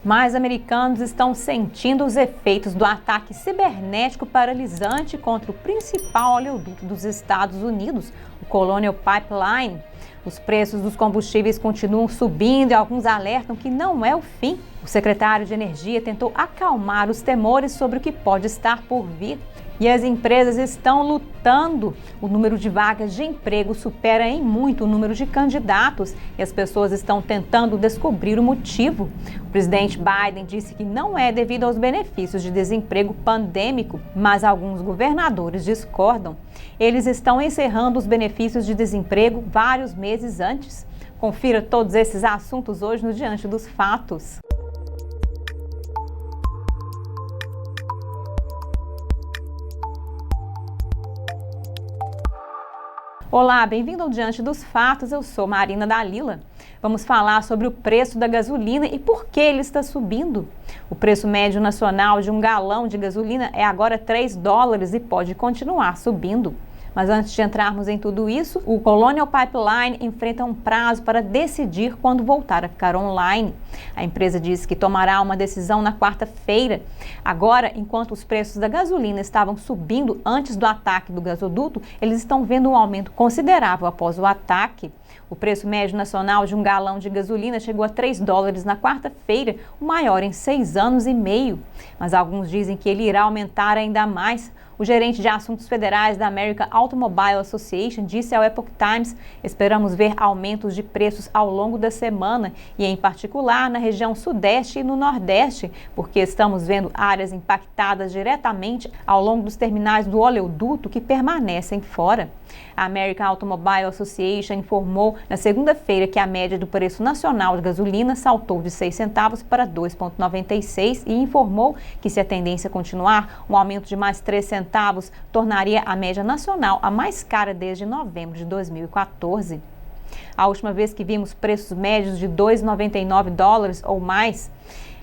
Mais americanos estão sentindo os efeitos do ataque cibernético paralisante contra o principal oleoduto dos Estados Unidos, o Colonial Pipeline. Os preços dos combustíveis continuam subindo e alguns alertam que não é o fim. O secretário de Energia tentou acalmar os temores sobre o que pode estar por vir. E as empresas estão lutando. O número de vagas de emprego supera em muito o número de candidatos e as pessoas estão tentando descobrir o motivo. O presidente Biden disse que não é devido aos benefícios de desemprego pandêmico, mas alguns governadores discordam. Eles estão encerrando os benefícios de desemprego vários meses antes. Confira todos esses assuntos hoje no Diante dos Fatos. Olá, bem-vindo ao Diante dos Fatos, eu sou Marina Dalila. Vamos falar sobre o preço da gasolina e por que ele está subindo. O preço médio nacional de um galão de gasolina é agora $3 e pode continuar subindo. Mas antes de entrarmos em tudo isso, o Colonial Pipeline enfrenta um prazo para decidir quando voltar a ficar online. A empresa disse que tomará uma decisão na quarta-feira. Agora, enquanto os preços da gasolina estavam subindo antes do ataque do gasoduto, eles estão vendo um aumento considerável após o ataque. O preço médio nacional de um galão de gasolina chegou a $3 na quarta-feira, o maior em 6 anos e meio. Mas alguns dizem que ele irá aumentar ainda mais. O gerente de assuntos federais da American Automobile Association disse ao Epoch Times: esperamos ver aumentos de preços ao longo da semana e, em particular, na região sudeste e no nordeste, porque estamos vendo áreas impactadas diretamente ao longo dos terminais do oleoduto que permanecem fora. A American Automobile Association informou na segunda-feira que a média do preço nacional de gasolina saltou de 6 centavos para 2,96 e informou que, se a tendência continuar, um aumento de mais 3 centavos tornaria a média nacional a mais cara desde novembro de 2014. A última vez que vimos preços médios de $2,99 ou mais,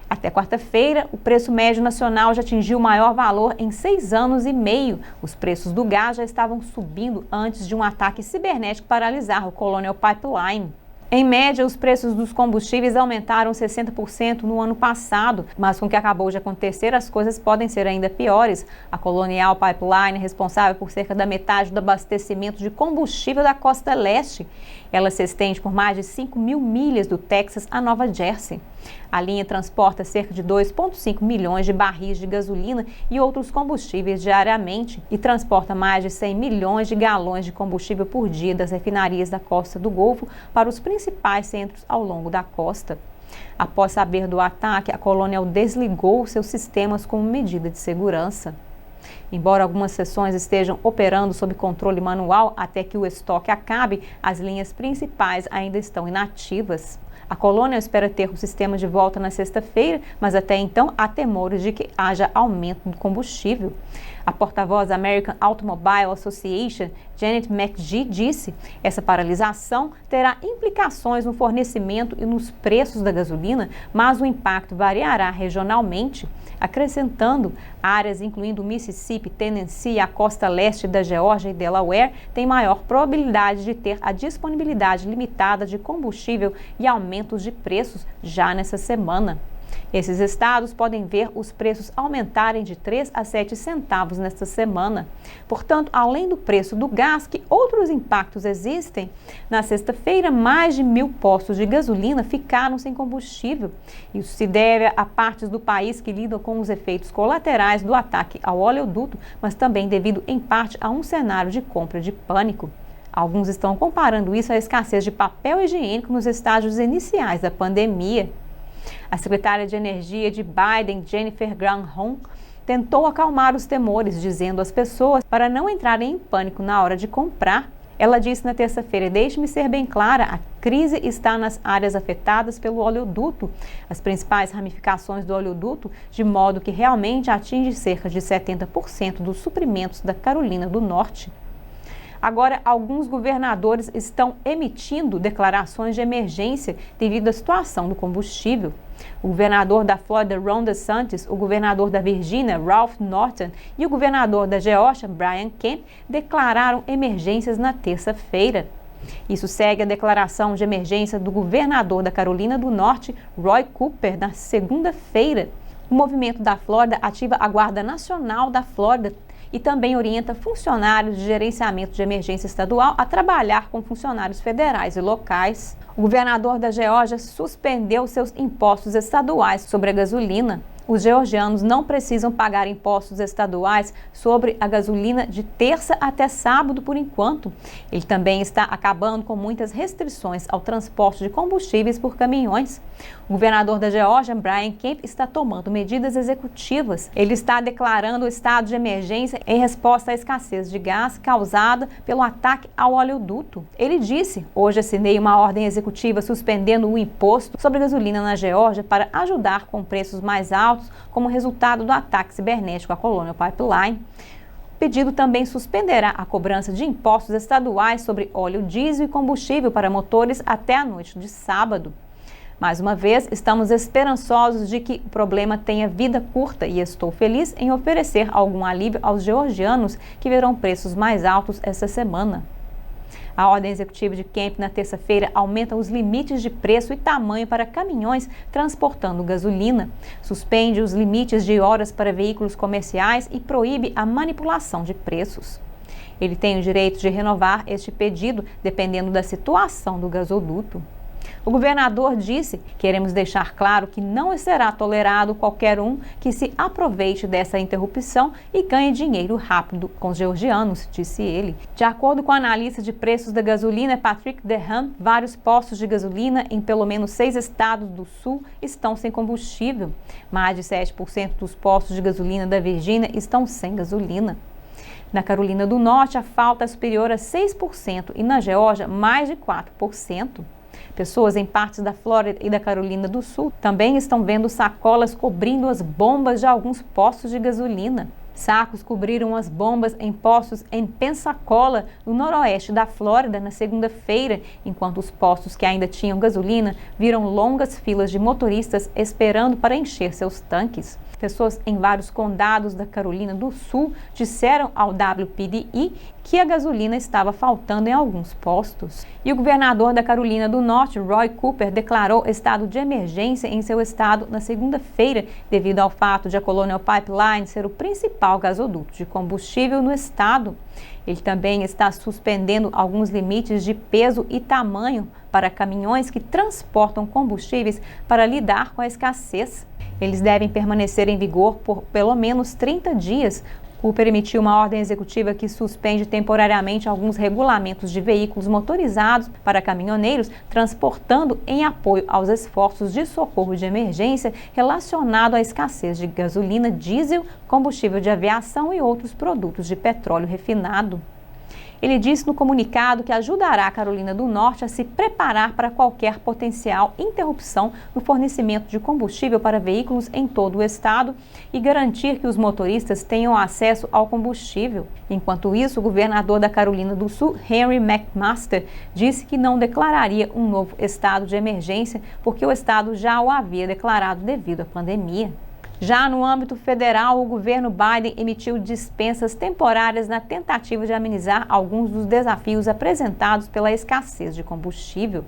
até quarta-feira, o preço médio nacional já atingiu o maior valor em 6 anos e meio. Os preços do gás já estavam subindo antes de um ataque cibernético paralisar o Colonial Pipeline. Em média, os preços dos combustíveis aumentaram 60% no ano passado, mas com o que acabou de acontecer, as coisas podem ser ainda piores. A Colonial Pipeline é responsável por cerca da metade do abastecimento de combustível da costa leste. Ela se estende por mais de 5 mil milhas do Texas a Nova Jersey. A linha transporta cerca de 2,5 milhões de barris de gasolina e outros combustíveis diariamente e transporta mais de 100 milhões de galões de combustível por dia das refinarias da Costa do Golfo para os principais centros ao longo da costa. Após saber do ataque, a Colonial desligou seus sistemas como medida de segurança. Embora algumas seções estejam operando sob controle manual até que o estoque acabe, as linhas principais ainda estão inativas. A Colonial espera ter o sistema de volta na sexta-feira, mas até então há temores de que haja aumento do combustível. A porta-voz da American Automobile Association, Janet McGee, disse: essa paralisação terá implicações no fornecimento e nos preços da gasolina, mas o impacto variará regionalmente, acrescentando: áreas incluindo Mississippi, Tennessee e a costa leste da Geórgia e Delaware têm maior probabilidade de ter a disponibilidade limitada de combustível e aumentos de preços já nessa semana. Esses estados podem ver os preços aumentarem de 3 a 7 centavos nesta semana. Portanto, além do preço do gás, que outros impactos existem? Na sexta-feira, mais de 1.000 postos de gasolina ficaram sem combustível. Isso se deve a partes do país que lidam com os efeitos colaterais do ataque ao oleoduto, mas também devido, em parte, a um cenário de compra de pânico. Alguns estão comparando isso à escassez de papel higiênico nos estágios iniciais da pandemia. A secretária de Energia de Biden, Jennifer Granholm, tentou acalmar os temores, dizendo às pessoas para não entrarem em pânico na hora de comprar. Ela disse na terça-feira: deixe-me ser bem clara, a crise está nas áreas afetadas pelo oleoduto, as principais ramificações do oleoduto, de modo que realmente atinge cerca de 70% dos suprimentos da Carolina do Norte. Agora, alguns governadores estão emitindo declarações de emergência devido à situação do combustível. O governador da Flórida, Ron DeSantis, o governador da Virgínia, Ralph Northam, e o governador da Geórgia, Brian Kemp, declararam emergências na terça-feira. Isso segue a declaração de emergência do governador da Carolina do Norte, Roy Cooper, na segunda-feira. O movimento da Flórida ativa a Guarda Nacional da Flórida e também orienta funcionários de gerenciamento de emergência estadual a trabalhar com funcionários federais e locais. O governador da Geórgia suspendeu seus impostos estaduais sobre a gasolina. Os georgianos não precisam pagar impostos estaduais sobre a gasolina de terça até sábado por enquanto. Ele também está acabando com muitas restrições ao transporte de combustíveis por caminhões. O governador da Geórgia, Brian Kemp, está tomando medidas executivas. Ele está declarando o estado de emergência em resposta à escassez de gás causada pelo ataque ao oleoduto. Ele disse: "Hoje assinei uma ordem executiva suspendendo o imposto sobre gasolina na Geórgia para ajudar com preços mais altos como resultado do ataque cibernético à Colonial Pipeline." O pedido também suspenderá a cobrança de impostos estaduais sobre óleo diesel e combustível para motores até a noite de sábado. Mais uma vez, estamos esperançosos de que o problema tenha vida curta e estou feliz em oferecer algum alívio aos georgianos que verão preços mais altos essa semana. A ordem executiva de Kemp na terça-feira aumenta os limites de preço e tamanho para caminhões transportando gasolina, suspende os limites de horas para veículos comerciais e proíbe a manipulação de preços. Ele tem o direito de renovar este pedido dependendo da situação do gasoduto. O governador disse: "Queremos deixar claro que não será tolerado qualquer um que se aproveite dessa interrupção e ganhe dinheiro rápido com os georgianos", disse ele. De acordo com o analista de preços da gasolina, Patrick Derham, vários postos de gasolina em pelo menos 6 estados do sul estão sem combustível. Mais de 7% dos postos de gasolina da Virgínia estão sem gasolina. Na Carolina do Norte, a falta é superior a 6% e na Geórgia, mais de 4%. Pessoas em partes da Flórida e da Carolina do Sul também estão vendo sacolas cobrindo as bombas de alguns postos de gasolina. Sacos cobriram as bombas em postos em Pensacola, no noroeste da Flórida, na segunda-feira, enquanto os postos que ainda tinham gasolina viram longas filas de motoristas esperando para encher seus tanques. Pessoas em vários condados da Carolina do Sul disseram ao WPDI que a gasolina estava faltando em alguns postos. E o governador da Carolina do Norte, Roy Cooper, declarou estado de emergência em seu estado na segunda-feira, devido ao fato de a Colonial Pipeline ser o principal gasoduto de combustível no estado. Ele também está suspendendo alguns limites de peso e tamanho para caminhões que transportam combustíveis para lidar com a escassez. Eles devem permanecer em vigor por pelo menos 30 dias. Cooper emitiu uma ordem executiva que suspende temporariamente alguns regulamentos de veículos motorizados para caminhoneiros transportando em apoio aos esforços de socorro de emergência relacionado à escassez de gasolina, diesel, combustível de aviação e outros produtos de petróleo refinado. Ele disse no comunicado que ajudará a Carolina do Norte a se preparar para qualquer potencial interrupção no fornecimento de combustível para veículos em todo o estado e garantir que os motoristas tenham acesso ao combustível. Enquanto isso, o governador da Carolina do Sul, Henry McMaster, disse que não declararia um novo estado de emergência porque o estado já o havia declarado devido à pandemia. Já no âmbito federal, o governo Biden emitiu dispensas temporárias na tentativa de amenizar alguns dos desafios apresentados pela escassez de combustível.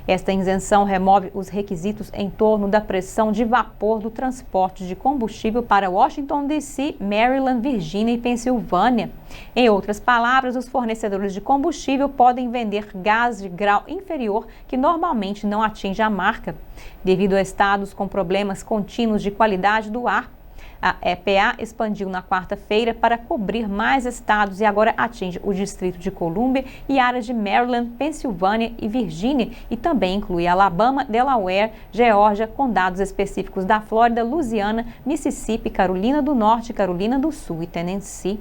Esta isenção remove os requisitos em torno da pressão de vapor do transporte de combustível para Washington, D.C., Maryland, Virgínia e Pensilvânia. Em outras palavras, os fornecedores de combustível podem vender gás de grau inferior que normalmente não atinge a marca, devido a estados com problemas contínuos de qualidade do ar. A EPA expandiu na quarta-feira para cobrir mais estados e agora atinge o Distrito de Colômbia e áreas de Maryland, Pensilvânia e Virgínia e também inclui Alabama, Delaware, Geórgia, condados específicos da Flórida, Louisiana, Mississippi, Carolina do Norte, Carolina do Sul e Tennessee.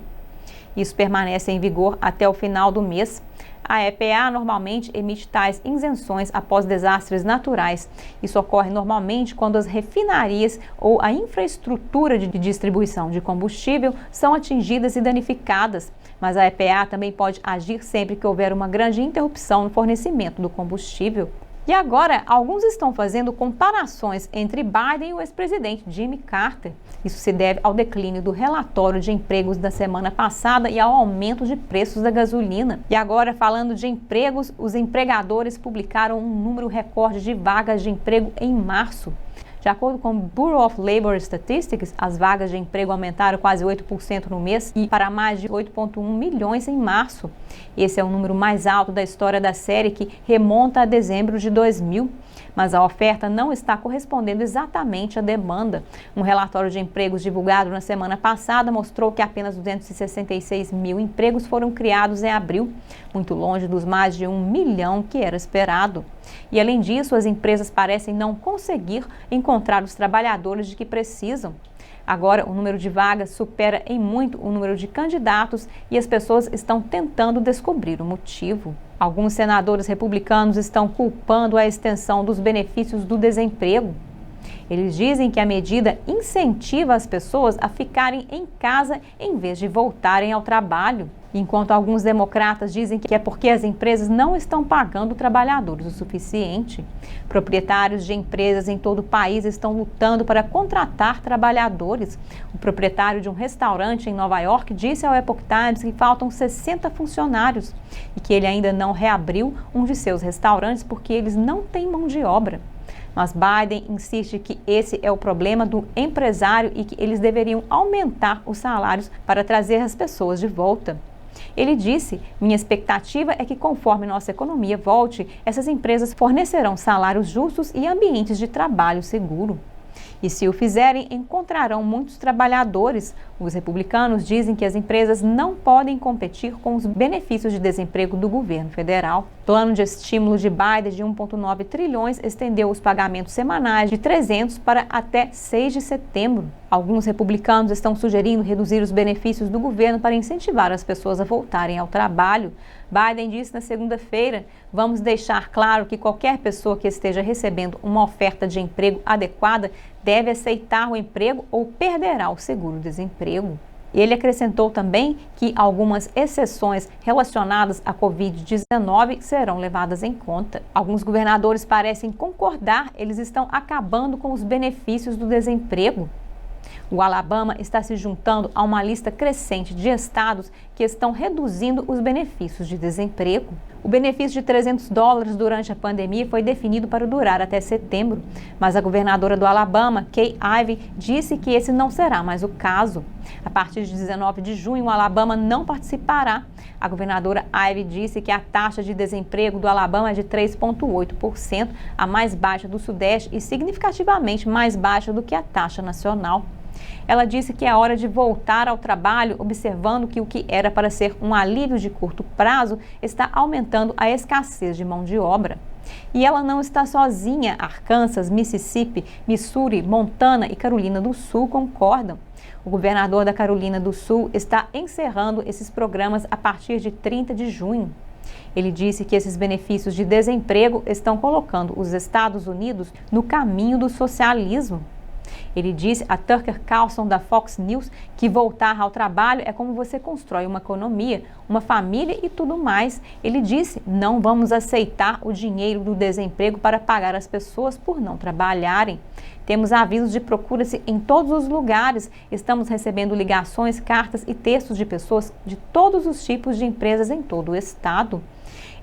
Isso permanece em vigor até o final do mês. A EPA normalmente emite tais isenções após desastres naturais. Isso ocorre normalmente quando as refinarias ou a infraestrutura de distribuição de combustível são atingidas e danificadas. Mas a EPA também pode agir sempre que houver uma grande interrupção no fornecimento do combustível. E agora, alguns estão fazendo comparações entre Biden e o ex-presidente Jimmy Carter. Isso se deve ao declínio do relatório de empregos da semana passada e ao aumento de preços da gasolina. E agora, falando de empregos, os empregadores publicaram um número recorde de vagas de emprego em março. De acordo com o Bureau of Labor Statistics, as vagas de emprego aumentaram quase 8% no mês e para mais de 8,1 milhões em março. Esse é o número mais alto da história da série, que remonta a dezembro de 2000. Mas a oferta não está correspondendo exatamente à demanda. Um relatório de empregos divulgado na semana passada mostrou que apenas 266 mil empregos foram criados em abril, muito longe dos mais de 1 milhão que era esperado. E além disso, as empresas parecem não conseguir encontrar os trabalhadores de que precisam. Agora, o número de vagas supera em muito o número de candidatos e as pessoas estão tentando descobrir o motivo. Alguns senadores republicanos estão culpando a extensão dos benefícios do desemprego. Eles dizem que a medida incentiva as pessoas a ficarem em casa em vez de voltarem ao trabalho. Enquanto alguns democratas dizem que é porque as empresas não estão pagando trabalhadores o suficiente. Proprietários de empresas em todo o país estão lutando para contratar trabalhadores. O proprietário de um restaurante em Nova York disse ao Epoch Times que faltam 60 funcionários e que ele ainda não reabriu um de seus restaurantes porque eles não têm mão de obra. Mas Biden insiste que esse é o problema do empresário e que eles deveriam aumentar os salários para trazer as pessoas de volta. Ele disse: minha expectativa é que conforme nossa economia volte, essas empresas fornecerão salários justos e ambientes de trabalho seguro. E se o fizerem, encontrarão muitos trabalhadores. Os republicanos dizem que as empresas não podem competir com os benefícios de desemprego do governo federal. O plano de estímulo de Biden de 1,9 trilhões estendeu os pagamentos semanais de 300 para até 6 de setembro. Alguns republicanos estão sugerindo reduzir os benefícios do governo para incentivar as pessoas a voltarem ao trabalho. Biden disse na segunda-feira: vamos deixar claro que qualquer pessoa que esteja recebendo uma oferta de emprego adequada deve aceitar o emprego ou perderá o seguro-desemprego. Ele acrescentou também que algumas exceções relacionadas à Covid-19 serão levadas em conta. Alguns governadores parecem concordar, eles estão acabando com os benefícios do desemprego. O Alabama está se juntando a uma lista crescente de estados que estão reduzindo os benefícios de desemprego. O benefício de $300 durante a pandemia foi definido para durar até setembro, mas a governadora do Alabama, Kay Ivey, disse que esse não será mais o caso. A partir de 19 de junho, o Alabama não participará. A governadora Ivey disse que a taxa de desemprego do Alabama é de 3,8%, a mais baixa do Sudeste e significativamente mais baixa do que a taxa nacional. Ela disse que é hora de voltar ao trabalho, observando que o que era para ser um alívio de curto prazo está aumentando a escassez de mão de obra. E ela não está sozinha. Arkansas, Mississippi, Missouri, Montana e Carolina do Sul concordam. O governador da Carolina do Sul está encerrando esses programas a partir de 30 de junho. Ele disse que esses benefícios de desemprego estão colocando os Estados Unidos no caminho do socialismo. Ele disse a Tucker Carlson da Fox News que voltar ao trabalho é como você constrói uma economia, uma família e tudo mais. Ele disse: não vamos aceitar o dinheiro do desemprego para pagar as pessoas por não trabalharem. Temos avisos de procura-se em todos os lugares. Estamos recebendo ligações, cartas e textos de pessoas de todos os tipos de empresas em todo o estado.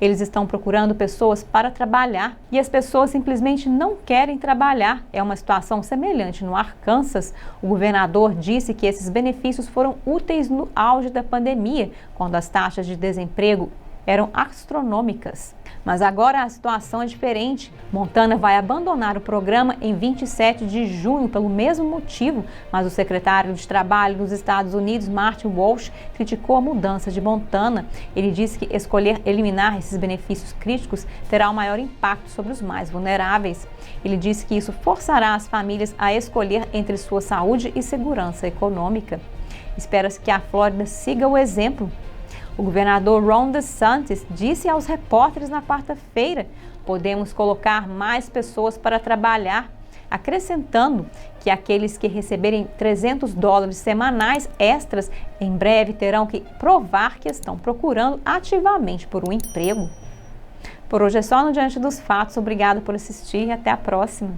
Eles estão procurando pessoas para trabalhar e as pessoas simplesmente não querem trabalhar. É uma situação semelhante no Arkansas. O governador disse que esses benefícios foram úteis no auge da pandemia, quando as taxas de desemprego eram astronômicas. Mas agora a situação é diferente. Montana vai abandonar o programa em 27 de junho pelo mesmo motivo, mas o secretário de Trabalho dos Estados Unidos, Martin Walsh, criticou a mudança de Montana. Ele disse que escolher eliminar esses benefícios críticos terá um maior impacto sobre os mais vulneráveis. Ele disse que isso forçará as famílias a escolher entre sua saúde e segurança econômica. Espera-se que a Flórida siga o exemplo. O governador Ron DeSantis disse aos repórteres na quarta-feira: podemos colocar mais pessoas para trabalhar, acrescentando que aqueles que receberem $300 semanais extras em breve terão que provar que estão procurando ativamente por um emprego. Por hoje é só no Diante dos Fatos. Obrigada por assistir e até a próxima.